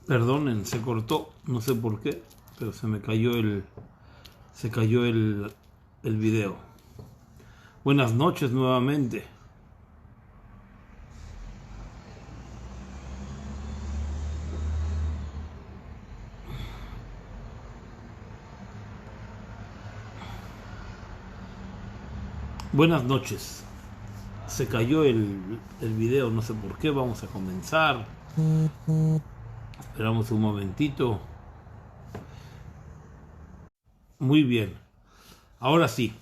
Perdonen, se cortó, no sé por qué, pero se cayó el video. Buenas noches nuevamente. Buenas noches. Se cayó el video, no sé por qué. Vamos a comenzar. Esperamos un momentito. Muy bien. Ahora sí,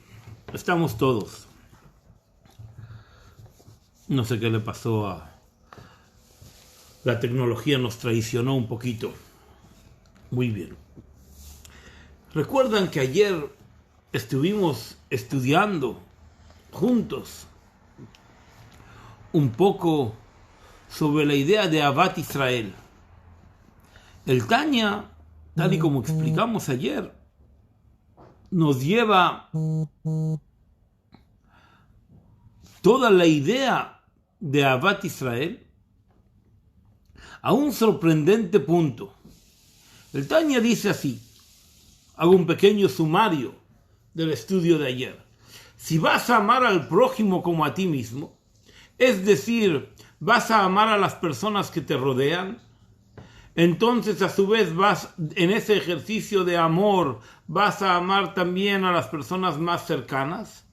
estamos todos. No sé qué le pasó a... La tecnología nos traicionó un poquito. Muy bien. Recuerdan que ayer estuvimos estudiando juntos un poco sobre la idea de Ahavat Israel. El Tanya, tal y como explicamos ayer, nos lleva toda la idea de Ahavat Israel a un sorprendente punto. El Tanya dice así, hago un pequeño sumario del estudio de ayer. Si vas a amar al prójimo como a ti mismo, es decir, vas a amar a las personas que te rodean, entonces a su vez vas en ese ejercicio de amor, vas a amar también a las personas más cercanas,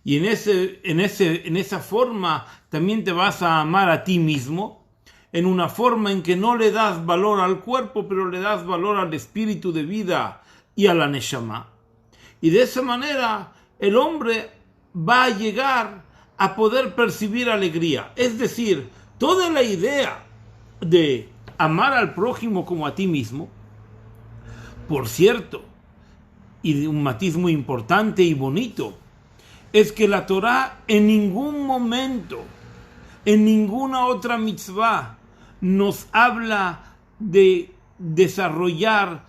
y en esa forma también te vas a amar a ti mismo, en una forma en que no le das valor al cuerpo, pero le das valor al espíritu de vida y a la neshama. Y de esa manera el hombre va a llegar a poder percibir alegría. Es decir, toda la idea de amar al prójimo como a ti mismo, por cierto, y de un matiz muy importante y bonito, es que la Torá en ningún momento, en ninguna otra mitzvah, nos habla de desarrollar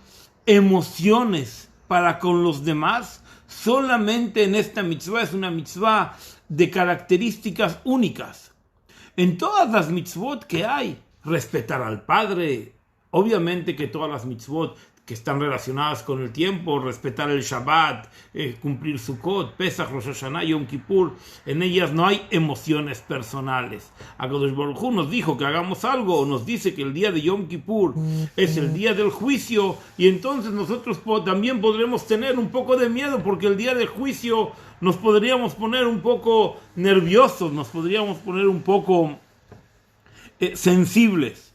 emociones para con los demás. Solamente en esta mitzvah, es una mitzvah de características únicas. En todas las mitzvot que hay, respetar al padre, obviamente que todas las mitzvot que están relacionadas con el tiempo, respetar el Shabbat, cumplir Sukkot, Pesach, Rosh Hashanah, Yom Kippur, en ellas no hay emociones personales. HaKadosh Baruj Hu nos dijo que hagamos algo, nos dice que el día de Yom Kippur es el día del juicio, y entonces nosotros también podremos tener un poco de miedo, porque el día del juicio nos podríamos poner un poco nerviosos, nos podríamos poner un poco sensibles.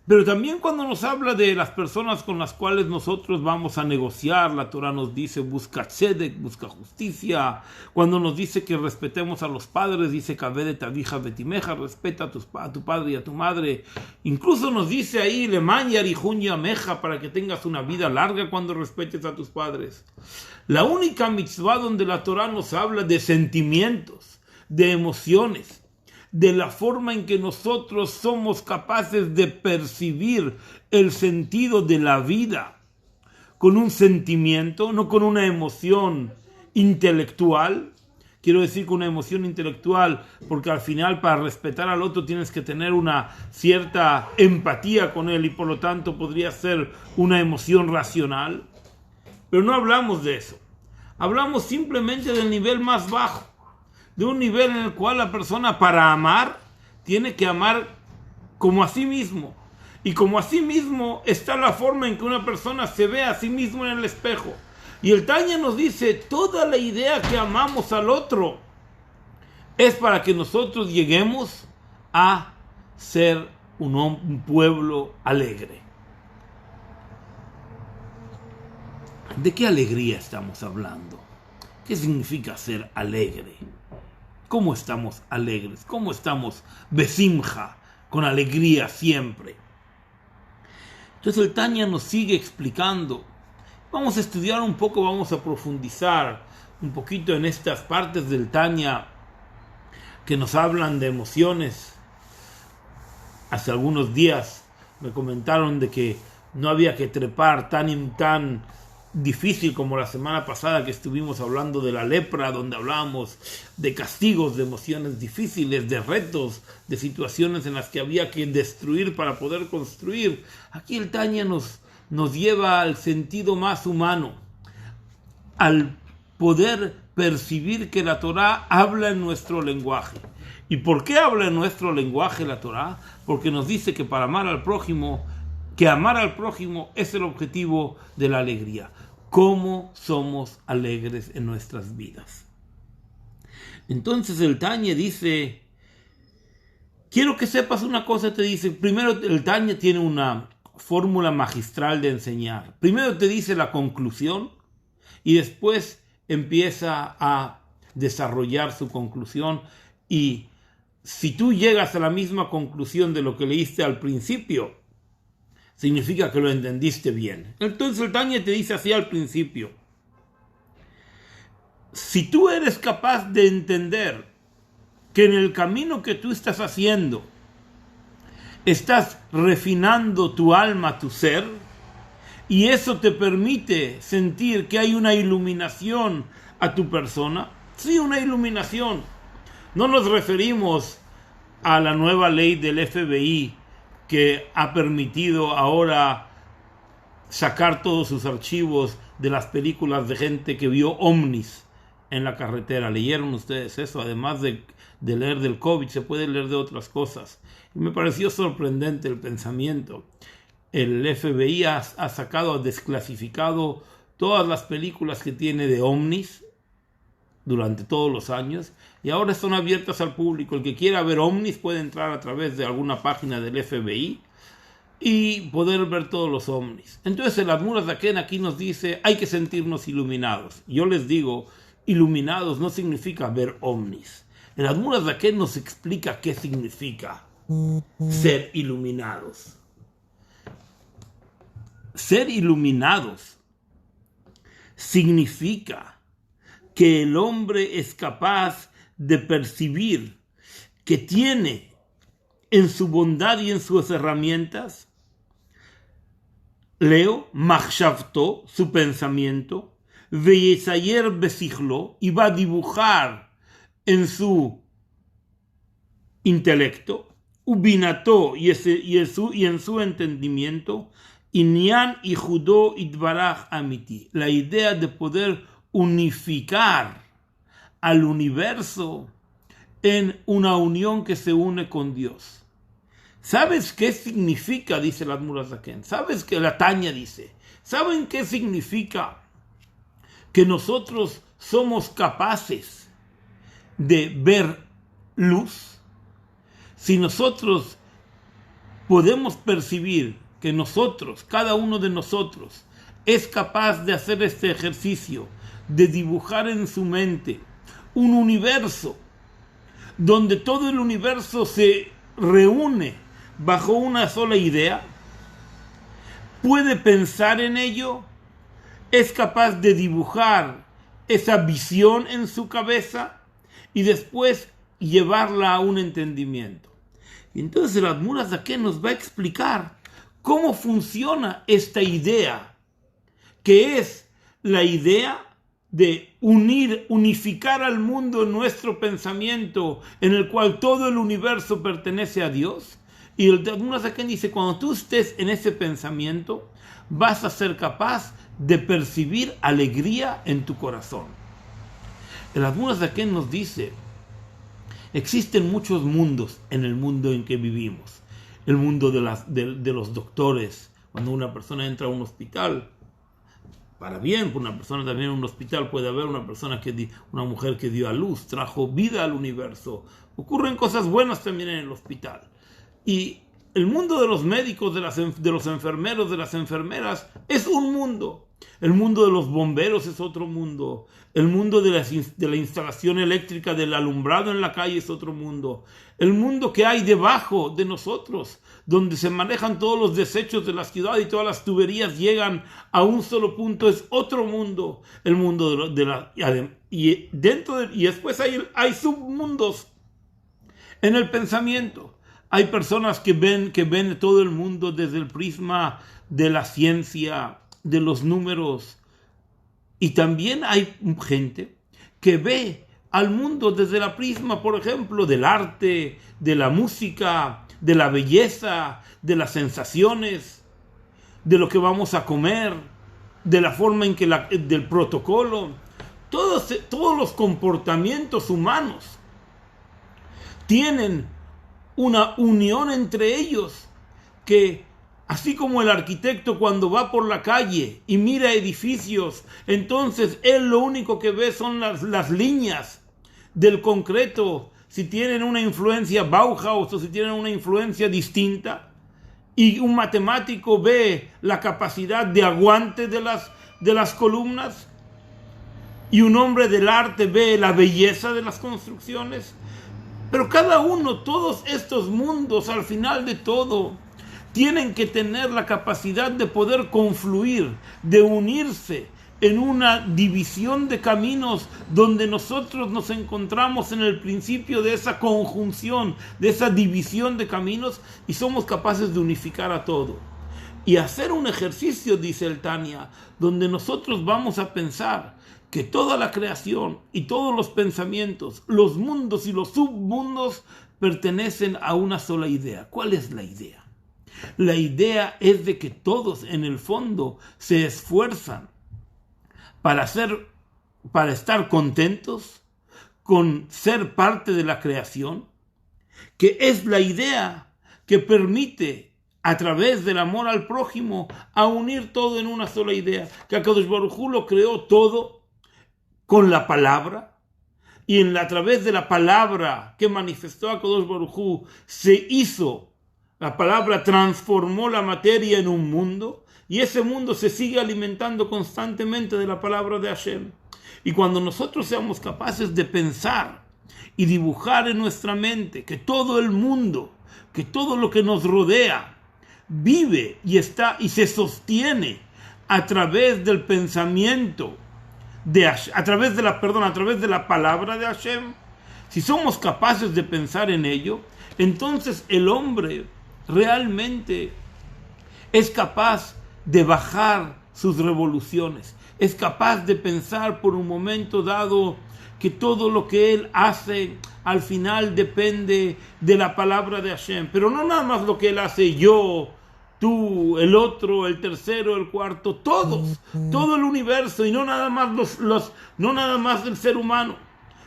Pero también cuando nos habla de las personas con las cuales nosotros vamos a negociar, la Torah nos dice busca tzedek, busca justicia. Cuando nos dice que respetemos a los padres, dice kavedet avija betimeja, respeta a tu padre y a tu madre. Incluso nos dice ahí leman yarihun yameja, para que tengas una vida larga cuando respetes a tus padres. La única mitzvah donde la Torah nos habla de sentimientos, de emociones, de la forma en que nosotros somos capaces de percibir el sentido de la vida con un sentimiento, no con una emoción intelectual. Quiero decir con una emoción intelectual, porque al final para respetar al otro tienes que tener una cierta empatía con él y por lo tanto podría ser una emoción racional. Pero no hablamos de eso. Hablamos simplemente del nivel más bajo, de un nivel en el cual la persona para amar tiene que amar como a sí mismo. Y como a sí mismo está la forma en que una persona se ve a sí mismo en el espejo. Y el Tanya nos dice, toda la idea que amamos al otro es para que nosotros lleguemos a ser un pueblo alegre. ¿De qué alegría estamos hablando? ¿Qué significa ser alegre? ¿Cómo estamos alegres? ¿Cómo estamos besimja, con alegría siempre? Entonces el Tanya nos sigue explicando. Vamos a estudiar un poco, vamos a profundizar un poquito en estas partes del Tanya que nos hablan de emociones. Hace algunos días me comentaron de que no había que trepar tan difícil como la semana pasada que estuvimos hablando de la lepra, donde hablábamos de castigos, de emociones difíciles, de retos, de situaciones en las que había que destruir para poder construir. Aquí el Tanya nos lleva al sentido más humano, al poder percibir que la Torá habla en nuestro lenguaje. ¿Y por qué habla en nuestro lenguaje la Torá? Porque nos dice que para amar al prójimo, que amar al prójimo es el objetivo de la alegría. ¿Cómo somos alegres en nuestras vidas? Entonces el Tanya dice, quiero que sepas una cosa, te dice, primero el Tanya tiene una fórmula magistral de enseñar. Primero te dice la conclusión y después empieza a desarrollar su conclusión, y si tú llegas a la misma conclusión de lo que leíste al principio, significa que lo entendiste bien. Entonces el Tanya te dice así al principio: si tú eres capaz de entender que en el camino que tú estás haciendo estás refinando tu alma, tu ser, y eso te permite sentir que hay una iluminación a tu persona, sí, una iluminación. No nos referimos a la nueva ley del FBI que ha permitido ahora sacar todos sus archivos de las películas de gente que vio ovnis en la carretera. ¿Leyeron ustedes eso? Además de leer del COVID, se puede leer de otras cosas. Y me pareció sorprendente el pensamiento. El FBI ha sacado, ha desclasificado todas las películas que tiene de ovnis durante todos los años, y ahora son abiertas al público. El que quiera ver ovnis puede entrar a través de alguna página del FBI y poder ver todos los ovnis. Entonces el Admur Zaken aquí nos dice, hay que sentirnos iluminados. Yo les digo, iluminados no significa ver ovnis. El Admur Zaken nos explica qué significa ser iluminados. Ser iluminados significa que el hombre es capaz de percibir que tiene en su bondad y en sus herramientas, leo, machshavto, su pensamiento, veyesayer besichlo, y va a dibujar en su intelecto, ubinato, y en su entendimiento, inyan y judó idbaraj amiti, la idea de poder unificar al universo en una unión que se une con Dios. ¿Sabes qué significa? Dice el Admur Zaken. ¿Sabes qué? La Tanya dice. ¿Saben qué significa? Que nosotros somos capaces de ver luz. Si nosotros podemos percibir que nosotros, cada uno de nosotros, es capaz de hacer este ejercicio, de dibujar en su mente un universo donde todo el universo se reúne bajo una sola idea, puede pensar en ello, es capaz de dibujar esa visión en su cabeza y después llevarla a un entendimiento. Y entonces el Admur Zaken nos va a explicar cómo funciona esta idea, que es la idea de unificar al mundo en nuestro pensamiento, en el cual todo el universo pertenece a Dios. Y el Admur Zaken dice, cuando tú estés en ese pensamiento, vas a ser capaz de percibir alegría en tu corazón. El Admur Zaken nos dice, existen muchos mundos en el mundo en que vivimos. El mundo de los doctores. Cuando una persona entra a un hospital, para bien, por una persona también en un hospital puede haber una mujer que dio a luz, trajo vida al universo. Ocurren cosas buenas también en el hospital. Y el mundo de los médicos, de los enfermeros, de las enfermeras, es un mundo. El mundo de los bomberos es otro mundo. El mundo de la instalación eléctrica, del alumbrado en la calle es otro mundo. El mundo que hay debajo de nosotros, donde se manejan todos los desechos de la ciudad y todas las tuberías llegan a un solo punto, es otro mundo. El mundo y después hay submundos en el pensamiento. Hay personas que ven todo el mundo desde el prisma de la ciencia, de los números, Y también hay gente que ve al mundo desde la prisma, por ejemplo, del arte, de la música, de la belleza, de las sensaciones, de lo que vamos a comer, de la forma en que del protocolo. Todos los comportamientos humanos tienen una unión entre ellos que, así como el arquitecto cuando va por la calle y mira edificios, entonces él lo único que ve son las líneas del concreto, si tienen una influencia Bauhaus o si tienen una influencia distinta. Y un matemático ve la capacidad de aguante de las columnas. Y un hombre del arte ve la belleza de las construcciones. Pero cada uno, todos estos mundos, al final de todo, tienen que tener la capacidad de poder confluir, de unirse en una división de caminos donde nosotros nos encontramos en el principio de esa conjunción, de esa división de caminos, y somos capaces de unificar a todo. Y hacer un ejercicio, dice el Tanya, donde nosotros vamos a pensar que toda la creación y todos los pensamientos, los mundos y los submundos pertenecen a una sola idea. ¿Cuál es la idea? La idea es de que todos en el fondo se esfuerzan para estar contentos con ser parte de la creación, que es la idea que permite a través del amor al prójimo a unir todo en una sola idea, que Akadosh Baruj Hu lo creó todo con la palabra, y a través de la palabra que manifestó Akadosh Baruj Hu se hizo, la palabra transformó la materia en un mundo, y ese mundo se sigue alimentando constantemente de la palabra de Hashem. Y cuando nosotros seamos capaces de pensar y dibujar en nuestra mente que todo el mundo, que todo lo que nos rodea, vive y se sostiene a través del pensamiento a través de la palabra de Hashem, si somos capaces de pensar en ello, entonces el hombre realmente es capaz de bajar sus revoluciones, es capaz de pensar por un momento dado que todo lo que él hace al final depende de la palabra de Hashem, pero no nada más lo que él hace, yo, tú, el otro, el tercero, el cuarto, todos, todo el universo, y no nada más no nada más el ser humano,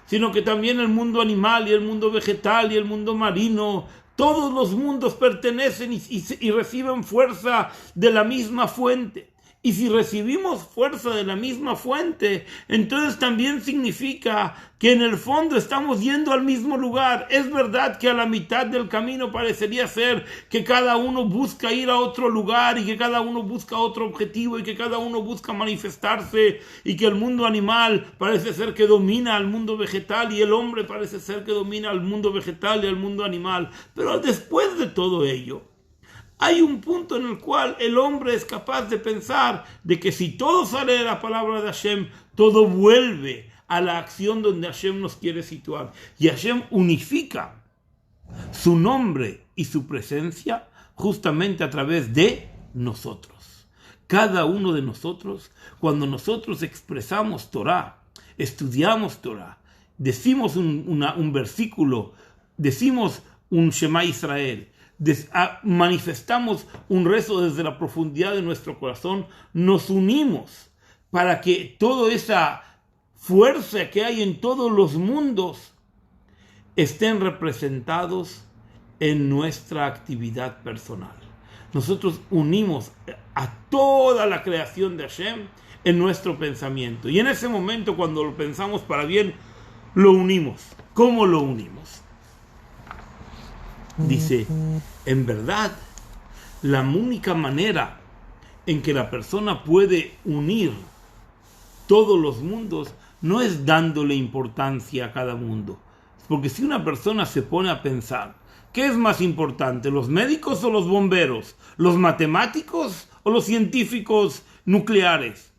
sino que también el mundo animal y el mundo vegetal y el mundo marino. Todos los mundos pertenecen y reciben fuerza de la misma fuente. Y si recibimos fuerza de la misma fuente, entonces también significa que en el fondo estamos yendo al mismo lugar. Es verdad que a la mitad del camino parecería ser que cada uno busca ir a otro lugar y que cada uno busca otro objetivo y que cada uno busca manifestarse y que el mundo animal parece ser que domina al mundo vegetal y el hombre parece ser que domina al mundo vegetal y al mundo animal. Pero después de todo ello, hay un punto en el cual el hombre es capaz de pensar de que si todo sale de la palabra de Hashem, todo vuelve a la acción donde Hashem nos quiere situar. Y Hashem unifica su nombre y su presencia justamente a través de nosotros. Cada uno de nosotros, cuando nosotros expresamos Torah, estudiamos Torah, decimos un versículo, decimos un Shema Israel, manifestamos un rezo desde la profundidad de nuestro corazón, nos unimos para que toda esa fuerza que hay en todos los mundos estén representados en nuestra actividad personal. Nosotros unimos a toda la creación de Hashem en nuestro pensamiento, y en ese momento, cuando lo pensamos para bien, lo unimos. ¿Cómo lo unimos? Dice, en verdad, la única manera en que la persona puede unir todos los mundos no es dándole importancia a cada mundo. Porque si una persona se pone a pensar, ¿qué es más importante, los médicos o los bomberos? ¿Los matemáticos o los científicos nucleares?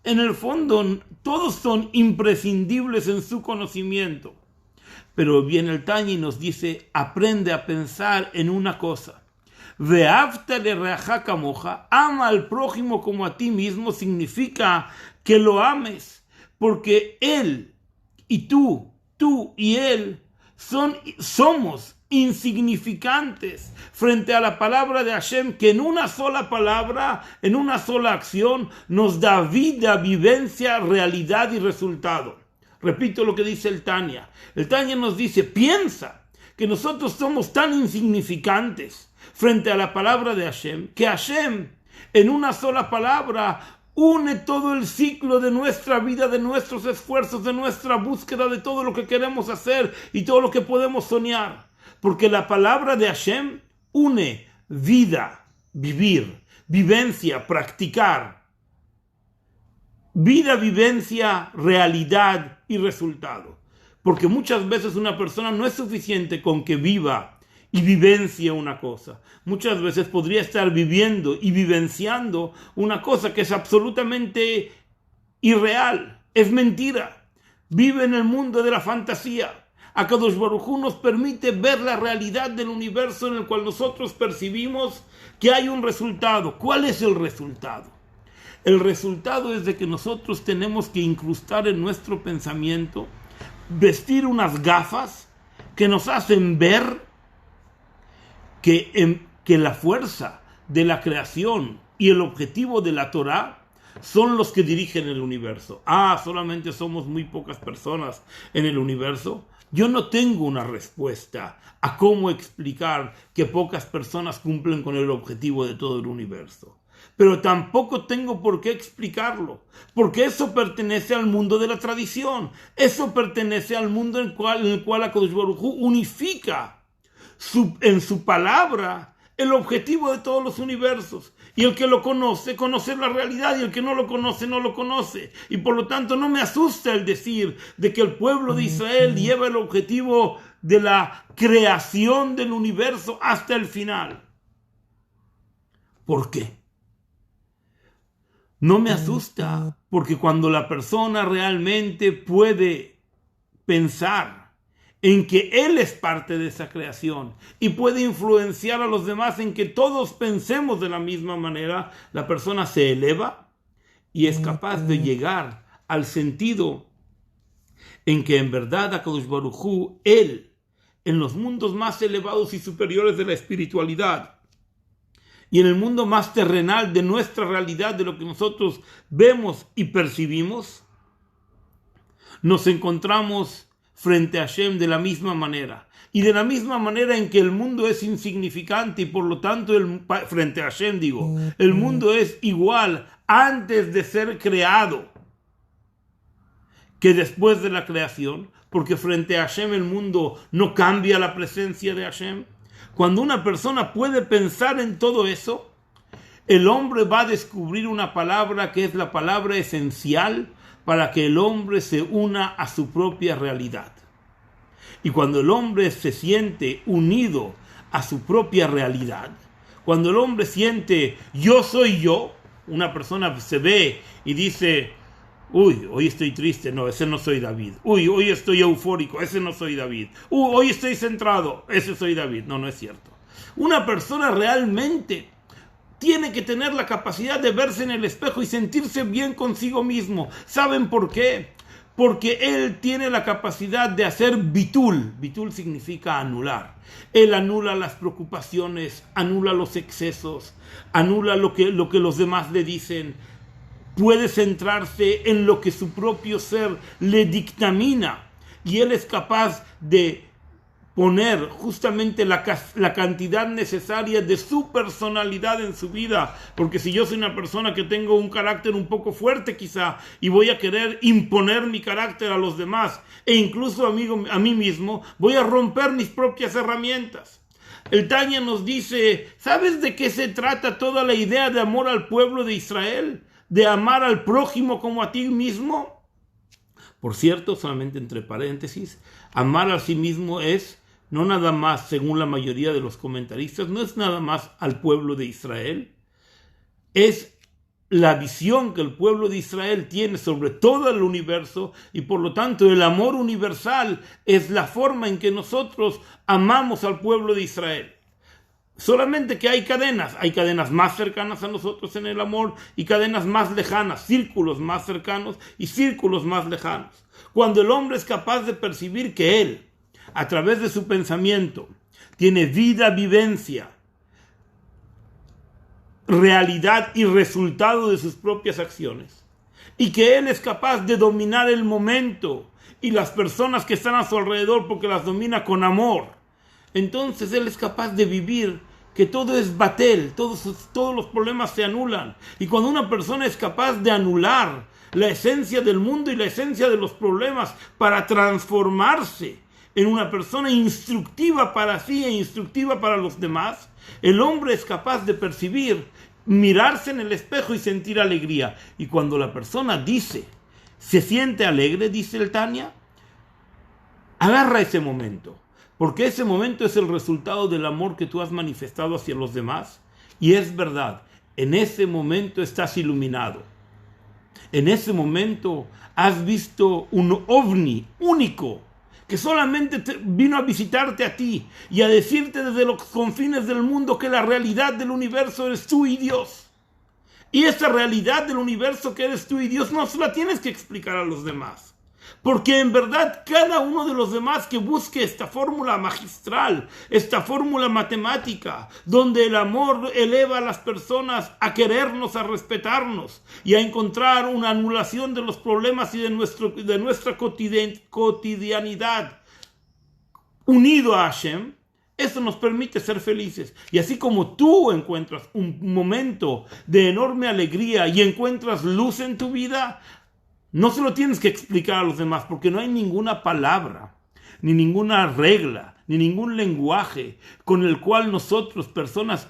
En el fondo, todos son imprescindibles en su conocimiento. Pero viene el Tanya y nos dice, aprende a pensar en una cosa. Ve'afta lereaja kamoja, ama al prójimo como a ti mismo, significa que lo ames, porque él y tú y él somos insignificantes frente a la palabra de Hashem, que en una sola palabra, en una sola acción, nos da vida, vivencia, realidad y resultado. Repito lo que dice el Tanya. El Tanya nos dice, piensa que nosotros somos tan insignificantes frente a la palabra de Hashem, que Hashem en una sola palabra une todo el ciclo de nuestra vida, de nuestros esfuerzos, de nuestra búsqueda, de todo lo que queremos hacer y todo lo que podemos soñar. Porque la palabra de Hashem une vida, vivir, vivencia, practicar. Vida, vivencia, realidad y resultado. Porque muchas veces una persona no es suficiente con que viva y vivencia una cosa. Muchas veces podría estar viviendo y vivenciando una cosa que es absolutamente irreal, es mentira. Vive en el mundo de la fantasía. Akadosh Baruj Hu nos permite ver la realidad del universo en el cual nosotros percibimos que hay un resultado. ¿Cuál es el resultado? El resultado es de que nosotros tenemos que incrustar en nuestro pensamiento, vestir unas gafas que nos hacen ver que la fuerza de la creación y el objetivo de la Torah son los que dirigen el universo. Solamente somos muy pocas personas en el universo. Yo no tengo una respuesta a cómo explicar que pocas personas cumplen con el objetivo de todo el universo. Pero tampoco tengo por qué explicarlo, porque eso pertenece al mundo de la tradición. Eso pertenece al mundo en el cual Akadosh Baruj Hu unifica en su palabra el objetivo de todos los universos. Y el que lo conoce, conoce la realidad, y el que no lo conoce, no lo conoce. Y por lo tanto no me asusta el decir de que el pueblo de Israel lleva el objetivo de la creación del universo hasta el final. ¿Por qué? No me asusta, porque cuando la persona realmente puede pensar en que él es parte de esa creación y puede influenciar a los demás en que todos pensemos de la misma manera, la persona se eleva y es capaz de llegar al sentido en que en verdad Akadosh Baruj Hu, él, en los mundos más elevados y superiores de la espiritualidad y en el mundo más terrenal de nuestra realidad, de lo que nosotros vemos y percibimos, nos encontramos frente a Hashem de la misma manera. Y de la misma manera en que el mundo es insignificante y por lo tanto frente a Hashem el mundo es igual antes de ser creado que después de la creación, porque frente a Hashem el mundo no cambia la presencia de Hashem. Cuando una persona puede pensar en todo eso, el hombre va a descubrir una palabra que es la palabra esencial para que el hombre se una a su propia realidad. Y cuando el hombre se siente unido a su propia realidad, cuando el hombre siente yo soy yo, una persona se ve y dice, uy, hoy estoy triste, no, ese no soy David. Uy, hoy estoy eufórico, ese no soy David. Hoy estoy centrado, ese soy David. No, no es cierto. Una persona realmente tiene que tener la capacidad de verse en el espejo y sentirse bien consigo mismo. ¿Saben por qué? Porque él tiene la capacidad de hacer bitul. Bitul significa anular. Él anula las preocupaciones, anula los excesos, anula lo que los demás le dicen. Puede centrarse en lo que su propio ser le dictamina. Y él es capaz de poner justamente la cantidad necesaria de su personalidad en su vida, porque si yo soy una persona que tengo un carácter un poco fuerte quizá, y voy a querer imponer mi carácter a los demás, e incluso a mí mismo, voy a romper mis propias herramientas. El Tanya nos dice, ¿sabes de qué se trata toda la idea de amor al pueblo de Israel? ¿De amar al prójimo como a ti mismo? Por cierto, solamente entre paréntesis, amar a sí mismo es no nada más, según la mayoría de los comentaristas, no es nada más al pueblo de Israel, es la visión que el pueblo de Israel tiene sobre todo el universo y por lo tanto el amor universal es la forma en que nosotros amamos al pueblo de Israel. Solamente que hay cadenas más cercanas a nosotros en el amor y cadenas más lejanas, círculos más cercanos y círculos más lejanos. Cuando el hombre es capaz de percibir que él, a través de su pensamiento, tiene vida, vivencia, realidad y resultado de sus propias acciones, y que él es capaz de dominar el momento y las personas que están a su alrededor porque las domina con amor, entonces él es capaz de vivir que todo es batel, todos los problemas se anulan. Y cuando una persona es capaz de anular la esencia del mundo y la esencia de los problemas para transformarse en una persona instructiva para sí e instructiva para los demás, el hombre es capaz de percibir, mirarse en el espejo y sentir alegría. Y cuando la persona se siente alegre, dice el Tanya, agarra ese momento, porque ese momento es el resultado del amor que tú has manifestado hacia los demás. Y es verdad, en ese momento estás iluminado. En ese momento has visto un ovni único que solamente vino a visitarte a ti y a decirte desde los confines del mundo que la realidad del universo eres tú y Dios. Y esa realidad del universo que eres tú y Dios no se la tienes que explicar a los demás. Porque en verdad cada uno de los demás que busque esta fórmula magistral, esta fórmula matemática, donde el amor eleva a las personas a querernos, a respetarnos y a encontrar una anulación de los problemas y de nuestra cotidianidad unido a Hashem, eso nos permite ser felices. Y así como tú encuentras un momento de enorme alegría y encuentras luz en tu vida, no se lo tienes que explicar a los demás, porque no hay ninguna palabra, ni ninguna regla, ni ningún lenguaje con el cual nosotros, personas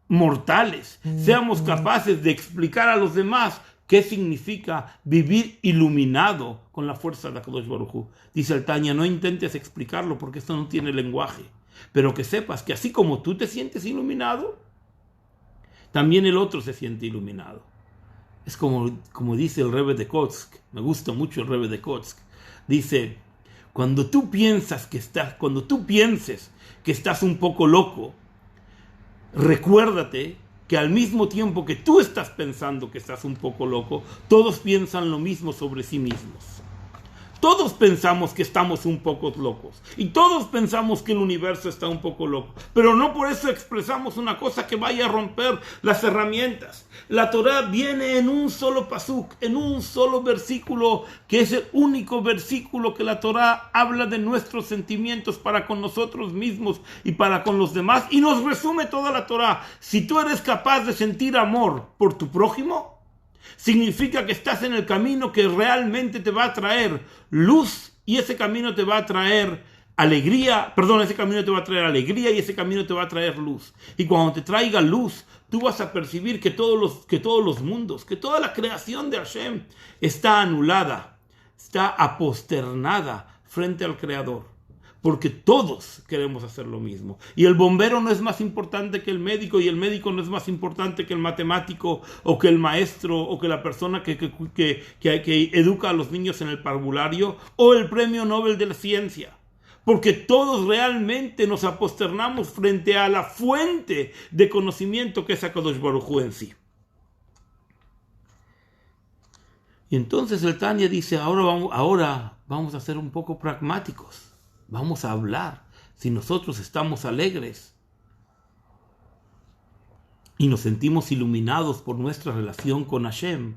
mortales, seamos capaces de explicar a los demás qué significa vivir iluminado con la fuerza de HaKadosh Baruj Hu. Dice el Tanya, no intentes explicarlo porque esto no tiene lenguaje, pero que sepas que así como tú te sientes iluminado, también el otro se siente iluminado. Es como dice el Rebbe de Kotsk, me gusta mucho el Rebbe de Kotsk, dice, cuando tú pienses que estás un poco loco, recuérdate que al mismo tiempo que tú estás pensando que estás un poco loco, todos piensan lo mismo sobre sí mismos. Todos pensamos que estamos un poco locos y todos pensamos que el universo está un poco loco, pero no por eso expresamos una cosa que vaya a romper las herramientas. La Torah viene en un solo pasuk, en un solo versículo, que es el único versículo que la Torah habla de nuestros sentimientos para con nosotros mismos y para con los demás, y nos resume toda la Torah. Si tú eres capaz de sentir amor por tu prójimo, significa que estás en el camino que realmente te va a traer luz, y ese camino te va a traer ese camino te va a traer alegría y ese camino te va a traer luz. Y cuando te traiga luz, tú vas a percibir que todos los mundos, que toda la creación de Hashem está anulada, está aposternada frente al Creador. Porque todos queremos hacer lo mismo. Y el bombero no es más importante que el médico, y el médico no es más importante que el matemático, o que el maestro, o que la persona que educa a los niños en el parvulario, o el premio Nobel de la ciencia. Porque todos realmente nos aposternamos frente a la fuente de conocimiento que es HaKadosh Baruj Hu en sí. Y entonces el Tanya dice, ahora vamos a ser un poco pragmáticos. Vamos a hablar si nosotros estamos alegres y nos sentimos iluminados por nuestra relación con Hashem.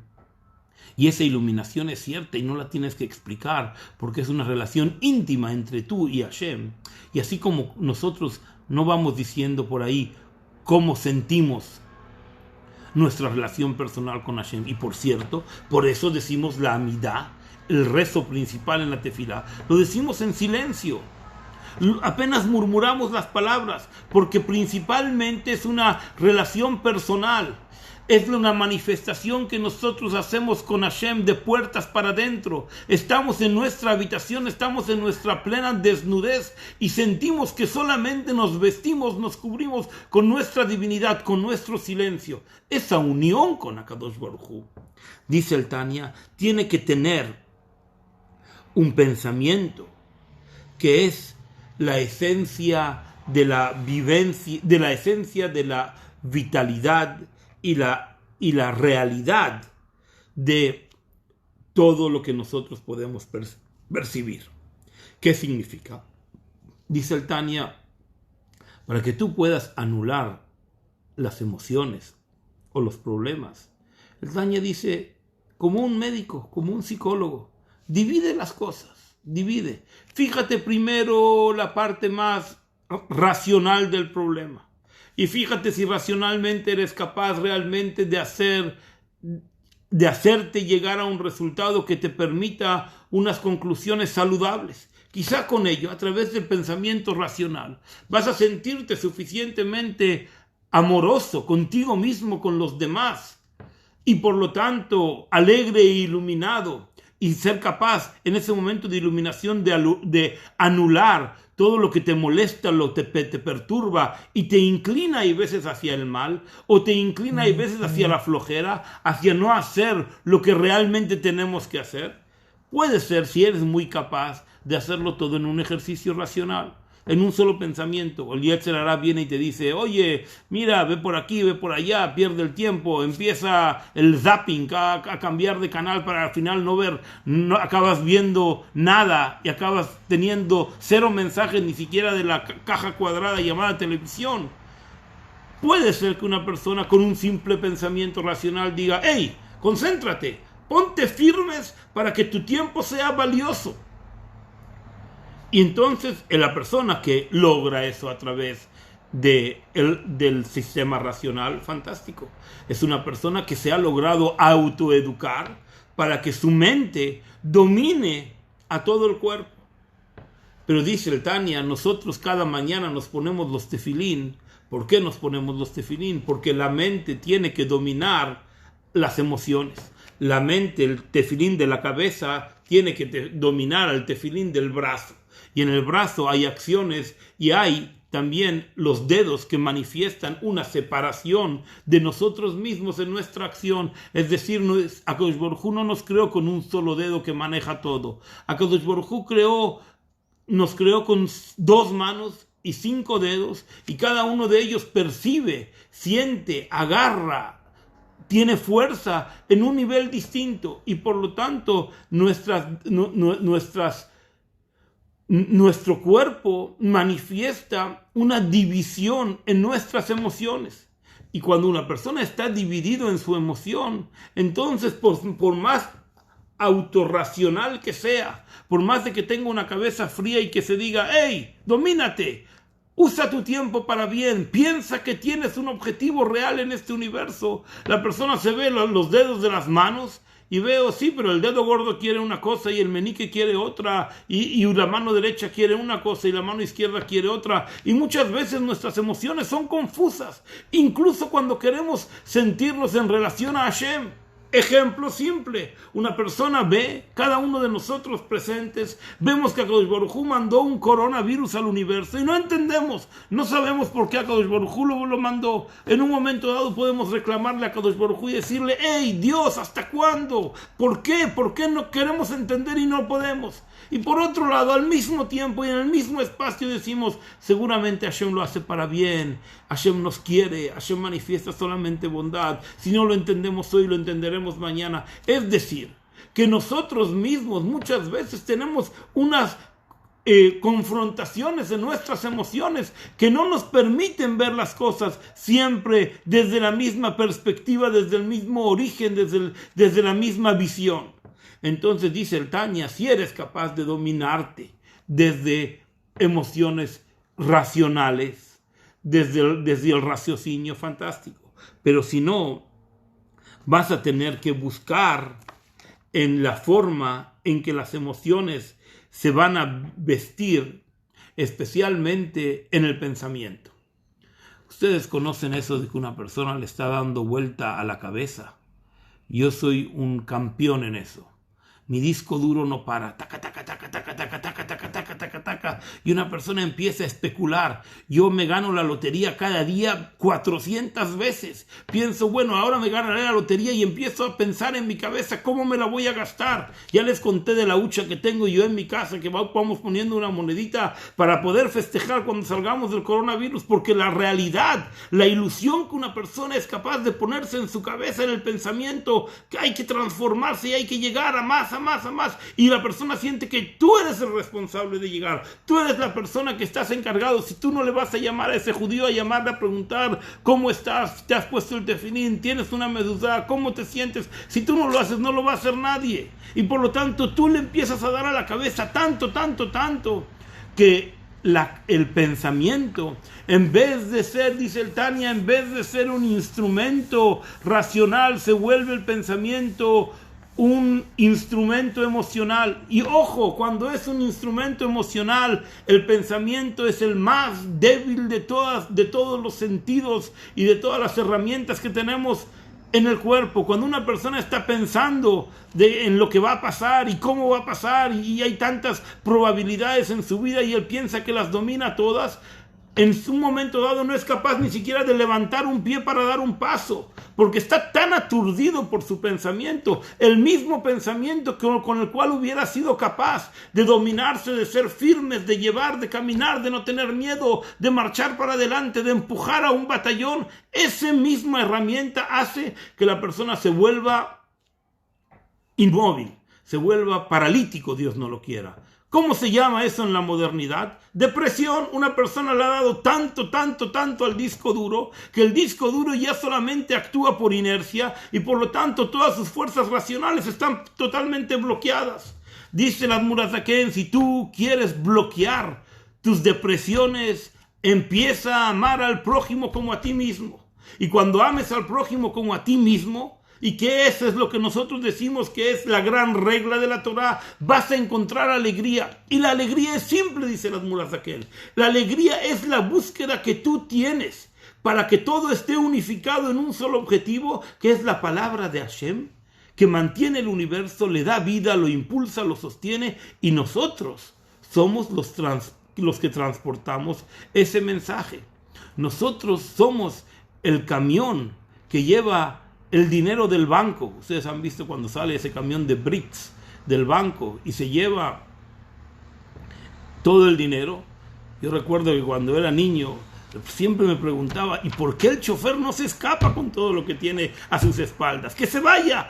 Y esa iluminación es cierta y no la tienes que explicar porque es una relación íntima entre tú y Hashem. Y así como nosotros no vamos diciendo por ahí cómo sentimos nuestra relación personal con Hashem. Y por cierto, por eso decimos la Amidá, el rezo principal en la tefilá, lo decimos en silencio. Apenas murmuramos las palabras, porque principalmente es una relación personal. Es una manifestación que nosotros hacemos con Hashem de puertas para adentro. Estamos en nuestra habitación, estamos en nuestra plena desnudez y sentimos que solamente nos vestimos, nos cubrimos con nuestra divinidad, con nuestro silencio. Esa unión con HaKadosh Baruj Hu, dice el Tanya, tiene que tener un pensamiento que es la esencia de la vivencia, de la esencia, de la vitalidad y la realidad de todo lo que nosotros podemos percibir. ¿Qué significa? Dice el Tanya, para que tú puedas anular las emociones o los problemas, el Tanya dice, como un médico, como un psicólogo, divide las cosas, divide. Fíjate primero la parte más racional del problema. Y fíjate si racionalmente eres capaz realmente de hacerte llegar a un resultado que te permita unas conclusiones saludables. Quizá con ello, a través del pensamiento racional, vas a sentirte suficientemente amoroso contigo mismo, con los demás, y por lo tanto alegre e iluminado, y ser capaz en ese momento de iluminación de anular todo lo que te molesta, te perturba y te inclina a veces hacia el mal, o te inclina a veces hacia la flojera, hacia no hacer lo que realmente tenemos que hacer. Puede ser, si eres muy capaz, de hacerlo todo en un ejercicio racional, en un solo pensamiento. El Yetzer Hara viene y te dice, oye, mira, ve por aquí, ve por allá, pierde el tiempo, empieza el zapping, a cambiar de canal para al final no acabas viendo nada y acabas teniendo 0 mensajes ni siquiera de la caja cuadrada llamada televisión. Puede ser que una persona con un simple pensamiento racional diga, hey, concéntrate, ponte firmes para que tu tiempo sea valioso. Y entonces la persona que logra eso a través del sistema racional, fantástico. Es una persona que se ha logrado autoeducar para que su mente domine a todo el cuerpo. Pero dice el Tanya, nosotros cada mañana nos ponemos los tefilín. ¿Por qué nos ponemos los tefilín? Porque la mente tiene que dominar las emociones. La mente, el tefilín de la cabeza, tiene que dominar al tefilín del brazo. Y en el brazo hay acciones y hay también los dedos que manifiestan una separación de nosotros mismos en nuestra acción. Es decir, Akadosh Baruj Hu no nos creó con un solo dedo que maneja todo. Akadosh Baruj Hu nos creó con 2 manos y 5 dedos, y cada uno de ellos percibe, siente, agarra, tiene fuerza en un nivel distinto, y por lo tanto nuestro cuerpo manifiesta una división en nuestras emociones. Y cuando una persona está dividido en su emoción, entonces por más autorracional que sea, por más de que tenga una cabeza fría y que se diga, hey, domínate, usa tu tiempo para bien, piensa que tienes un objetivo real en este universo. La persona se ve los dedos de las manos y veo, sí, pero el dedo gordo quiere una cosa y el meñique quiere otra, y la mano derecha quiere una cosa y la mano izquierda quiere otra, y muchas veces nuestras emociones son confusas, incluso cuando queremos sentirnos en relación a Hashem. Ejemplo simple, una persona ve, cada uno de nosotros presentes, vemos que Akadosh Baruj Hu mandó un coronavirus al universo y no entendemos, no sabemos por qué Akadosh Baruj Hu lo mandó. En un momento dado podemos reclamarle a Akadosh Baruj Hu y decirle, hey Dios, ¿hasta cuándo? ¿Por qué? ¿Por qué no queremos entender y no podemos? Y por otro lado, al mismo tiempo y en el mismo espacio decimos, seguramente Hashem lo hace para bien, Hashem nos quiere, Hashem manifiesta solamente bondad, si no lo entendemos hoy, lo entenderemos mañana. Es decir, que nosotros mismos muchas veces tenemos unas confrontaciones en nuestras emociones que no nos permiten ver las cosas siempre desde la misma perspectiva, desde el mismo origen, desde la misma visión. Entonces dice el Tanya, si eres capaz de dominarte desde emociones racionales, desde el raciocinio, fantástico. Pero si no, vas a tener que buscar en la forma en que las emociones se van a vestir, especialmente en el pensamiento. Ustedes conocen eso de que una persona le está dando vuelta a la cabeza. Yo soy un campeón en eso. Mi disco duro no para, taca, taca, taca, taca, taca, taca, taca, taca, taca, taca, y una persona empieza a especular. Yo me gano la lotería cada día 400 veces. Pienso, bueno, ahora me ganaré la lotería y empiezo a pensar en mi cabeza cómo me la voy a gastar. Ya les conté de la hucha que tengo yo en mi casa, que vamos poniendo una monedita para poder festejar cuando salgamos del coronavirus, porque la realidad, la ilusión que una persona es capaz de ponerse en su cabeza, en el pensamiento, que hay que transformarse y hay que llegar a más, y la persona siente que tú eres el responsable de llegar, tú eres la persona que estás encargado. Si tú no le vas a llamar a ese judío, a llamarle a preguntar cómo estás, te has puesto el tefilín, tienes una meduzá, cómo te sientes, si tú no lo haces, no lo va a hacer nadie, y por lo tanto tú le empiezas a dar a la cabeza tanto, que el pensamiento, en vez de ser, dice el Tania, en vez de ser un instrumento racional, se vuelve el pensamiento un instrumento emocional. Y ojo, cuando es un instrumento emocional, el pensamiento es el más débil de todos los sentidos y de todas las herramientas que tenemos en el cuerpo. Cuando una persona está pensando en lo que va a pasar y cómo va a pasar, y hay tantas probabilidades en su vida y él piensa que las domina todas, en un momento dado no es capaz ni siquiera de levantar un pie para dar un paso, porque está tan aturdido por su pensamiento, el mismo pensamiento con el cual hubiera sido capaz de dominarse, de ser firmes, de llevar, de caminar, de no tener miedo, de marchar para adelante, de empujar a un batallón. Esa misma herramienta hace que la persona se vuelva inmóvil, se vuelva paralítico, Dios no lo quiera. ¿Cómo se llama eso en la modernidad? Depresión. Una persona le ha dado tanto al disco duro, que el disco duro ya solamente actúa por inercia, y por lo tanto todas sus fuerzas racionales están totalmente bloqueadas. Dice el Admur Azaken, si tú quieres bloquear tus depresiones, empieza a amar al prójimo como a ti mismo. Y cuando ames al prójimo como a ti mismo, y que eso es lo que nosotros decimos que es la gran regla de la Torá, vas a encontrar alegría. Y la alegría es simple, dice el Admur Azaken. La alegría es la búsqueda que tú tienes para que todo esté unificado en un solo objetivo, que es la palabra de Hashem, que mantiene el universo, le da vida, lo impulsa, lo sostiene, y nosotros somos los que transportamos ese mensaje. Nosotros somos el camión que lleva el dinero del banco. Ustedes han visto cuando sale ese camión de bricks del banco y se lleva todo el dinero. Yo recuerdo que cuando era niño siempre me preguntaba, ¿y por qué el chofer no se escapa con todo lo que tiene a sus espaldas? Que se vaya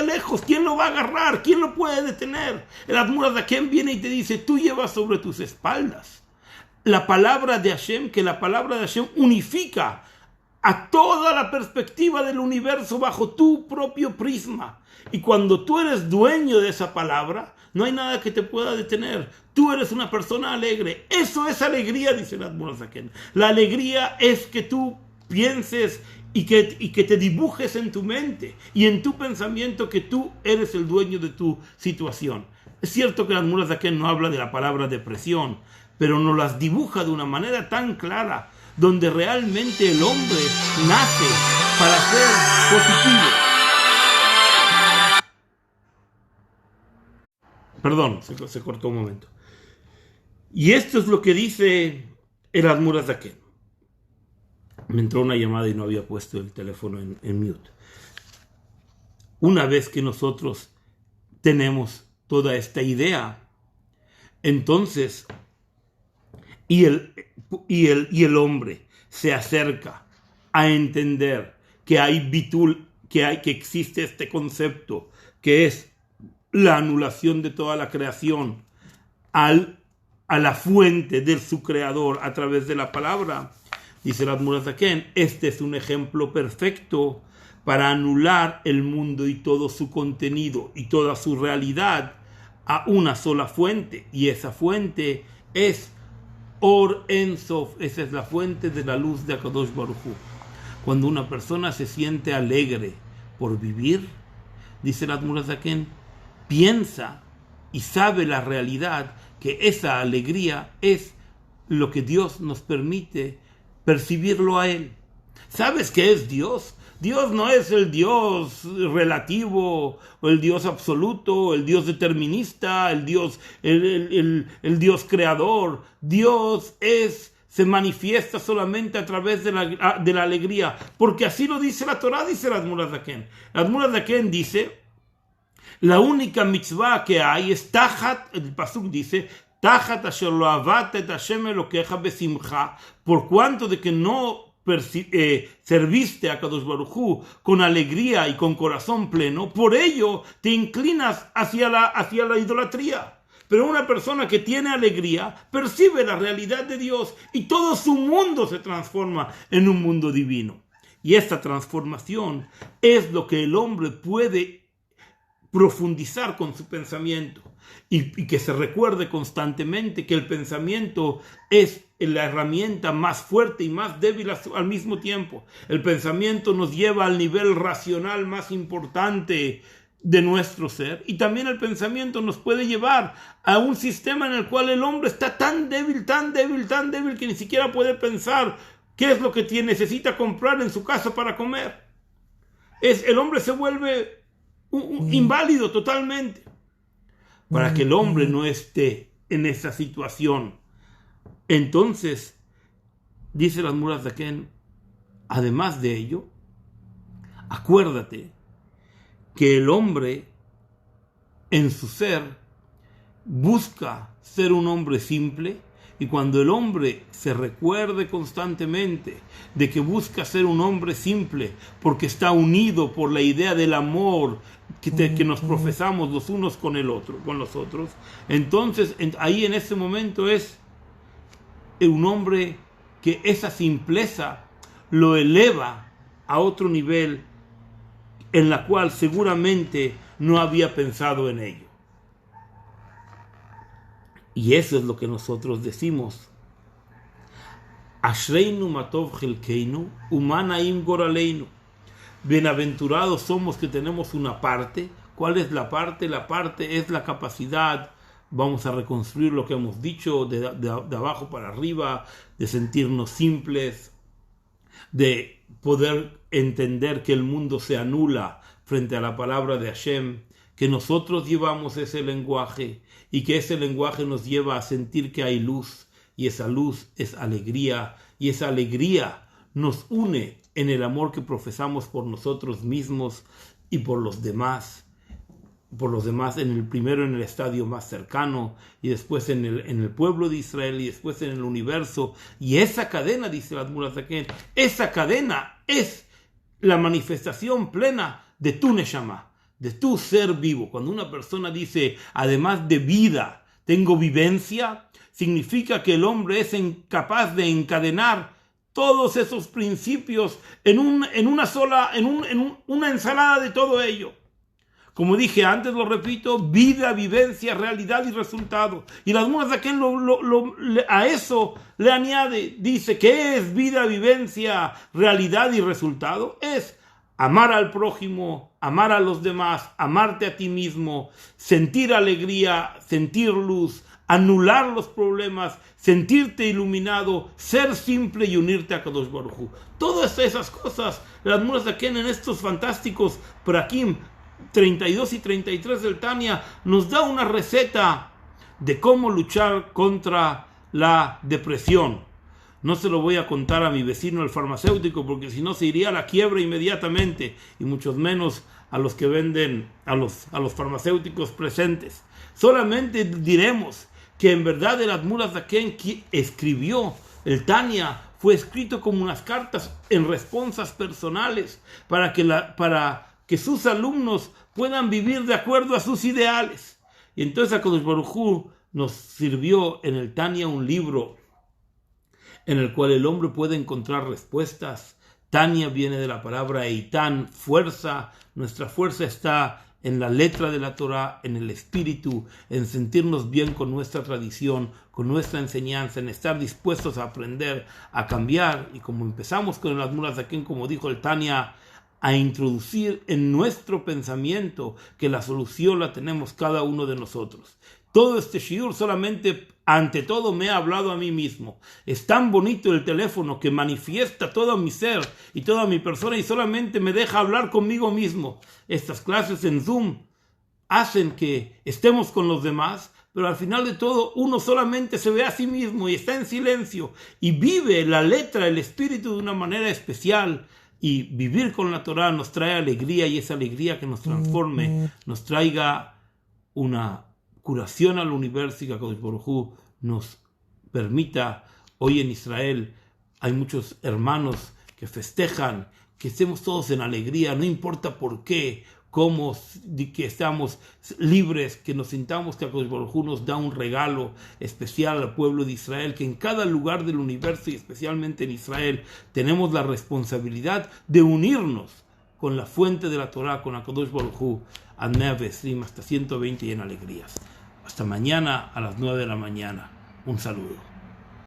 lejos. ¿Quién lo va a agarrar? ¿Quién lo puede detener? El Admur Azaken viene y te dice, tú llevas sobre tus espaldas la palabra de Hashem, que la palabra de Hashem unifica a toda la perspectiva del universo bajo tu propio prisma. Y cuando tú eres dueño de esa palabra, no hay nada que te pueda detener. Tú eres una persona alegre. Eso es alegría, dice el Admur Azaken. La alegría es que tú pienses y que te dibujes en tu mente y en tu pensamiento que tú eres el dueño de tu situación. Es cierto que el Admur Azaken no habla de la palabra depresión, pero nos las dibuja de una manera tan clara, donde realmente el hombre nace para ser positivo. Perdón, se cortó un momento. Y esto es lo que dice el Admur Azaken. Me entró una llamada y no había puesto el teléfono en mute. Una vez que nosotros tenemos toda esta idea, entonces y el hombre se acerca a entender que hay bitul, que existe este concepto que es la anulación de toda la creación a la fuente de su creador a través de la palabra. Dice el Admur Azaken, este es un ejemplo perfecto para anular el mundo y todo su contenido y toda su realidad a una sola fuente, y esa fuente es Or En Sof. Esa es la fuente de la luz de HaKadosh Baruj Hu. Cuando una persona se siente alegre por vivir, dice el Admur Azaken, piensa y sabe la realidad que esa alegría es lo que Dios nos permite percibirlo a Él. ¿Sabes qué es Dios? Dios no es el Dios relativo, o el Dios absoluto, el Dios determinista, el Dios creador. Dios se manifiesta solamente a través de la alegría, porque así lo dice la Torá, dice el Admor HaZaken. El Admor HaZaken dice, la única mitzvah que hay es Tajat, el pasuk dice, Tajat asher lo avat et Hashem elokeja besimcha, por cuanto de que no serviste a Kadosh Baruj Hu con alegría y con corazón pleno, por ello te inclinas hacia la idolatría. Pero una persona que tiene alegría percibe la realidad de Dios y todo su mundo se transforma en un mundo divino. Y esta transformación es lo que el hombre puede profundizar con su pensamiento y que se recuerde constantemente que el pensamiento es la herramienta más fuerte y más débil al mismo tiempo. El pensamiento nos lleva al nivel racional más importante de nuestro ser, y también el pensamiento nos puede llevar a un sistema en el cual el hombre está tan débil que ni siquiera puede pensar qué es lo que necesita comprar en su casa para comer. El hombre se vuelve inválido totalmente. Para que el hombre no esté en esa situación, entonces dice el Admor HaZaken, además de ello, acuérdate que el hombre en su ser busca ser un hombre simple, y cuando el hombre se recuerde constantemente de que busca ser un hombre simple porque está unido por la idea del amor que nos profesamos los unos con los otros, entonces ahí en ese momento es un hombre que esa simpleza lo eleva a otro nivel en la cual seguramente no había pensado en ello. Y eso es lo que nosotros decimos. Ashreinu matov chelkeinu, umanaim goraleinu. Bienaventurados somos que tenemos una parte. ¿Cuál es la parte? La parte es la capacidad, vamos a reconstruir lo que hemos dicho, de abajo para arriba, de sentirnos simples, de poder entender que el mundo se anula frente a la palabra de Hashem, que nosotros llevamos ese lenguaje y que ese lenguaje nos lleva a sentir que hay luz, y esa luz es alegría, y esa alegría nos une en el amor que profesamos por nosotros mismos y por los demás en el primero en el estadio más cercano, y después en el pueblo de Israel, y después en el universo. Y esa cadena, dice el Admor HaZaken, esa cadena es la manifestación plena de tu Neshama, de tu ser vivo. Cuando una persona dice, además de vida, tengo vivencia, significa que el hombre es capaz de encadenar todos esos principios en una ensalada de todo ello. Como dije antes, lo repito, vida, vivencia, realidad y resultado. Y las Admor HaZaken a eso le añade, dice, ¿qué es vida, vivencia, realidad y resultado? Es amar al prójimo, amar a los demás, amarte a ti mismo, sentir alegría, sentir luz, anular los problemas, sentirte iluminado, ser simple y unirte a Kadosh Baruj Hu. Todas esas cosas, las Admor HaZaken en estos fantásticos prakim 32 y 33 del Tania nos da una receta de cómo luchar contra la depresión. No se lo voy a contar a mi vecino el farmacéutico, porque si no se iría a la quiebra inmediatamente, y mucho menos a los que venden, a los farmacéuticos presentes. Solamente diremos que en verdad el Admor HaZaken que escribió el Tania fue escrito como unas cartas en responsas personales para que sus alumnos puedan vivir de acuerdo a sus ideales. Y entonces HaKadosh Baruj Hu nos sirvió en el Tania un libro en el cual el hombre puede encontrar respuestas. Tania viene de la palabra Eitan, fuerza. Nuestra fuerza está en la letra de la Torah, en el espíritu, en sentirnos bien con nuestra tradición, con nuestra enseñanza, en estar dispuestos a aprender, a cambiar. Y como empezamos con el Admor HaZaken, como dijo el Tania, a introducir en nuestro pensamiento que la solución la tenemos cada uno de nosotros. Todo este shiur solamente ante todo me he hablado a mí mismo. Es tan bonito el teléfono que manifiesta todo mi ser y toda mi persona y solamente me deja hablar conmigo mismo. Estas clases en Zoom hacen que estemos con los demás, pero al final de todo uno solamente se ve a sí mismo y está en silencio y vive la letra, el espíritu de una manera especial. Y vivir con la Torah nos trae alegría, y esa alegría que nos transforme, nos traiga una curación al universo, y que Akadosh Baruj Hu nos permita. Hoy en Israel hay muchos hermanos que festejan, que estemos todos en alegría, no importa por qué, cómo, que estamos libres, que nos sintamos que Akadosh Baruj Hu nos da un regalo especial al pueblo de Israel, que en cada lugar del universo y especialmente en Israel tenemos la responsabilidad de unirnos con la fuente de la Torah, con Akadosh Baruj Hu, ad 120 hasta 120 y en alegrías. Hasta mañana a las 9 de la mañana. Un saludo.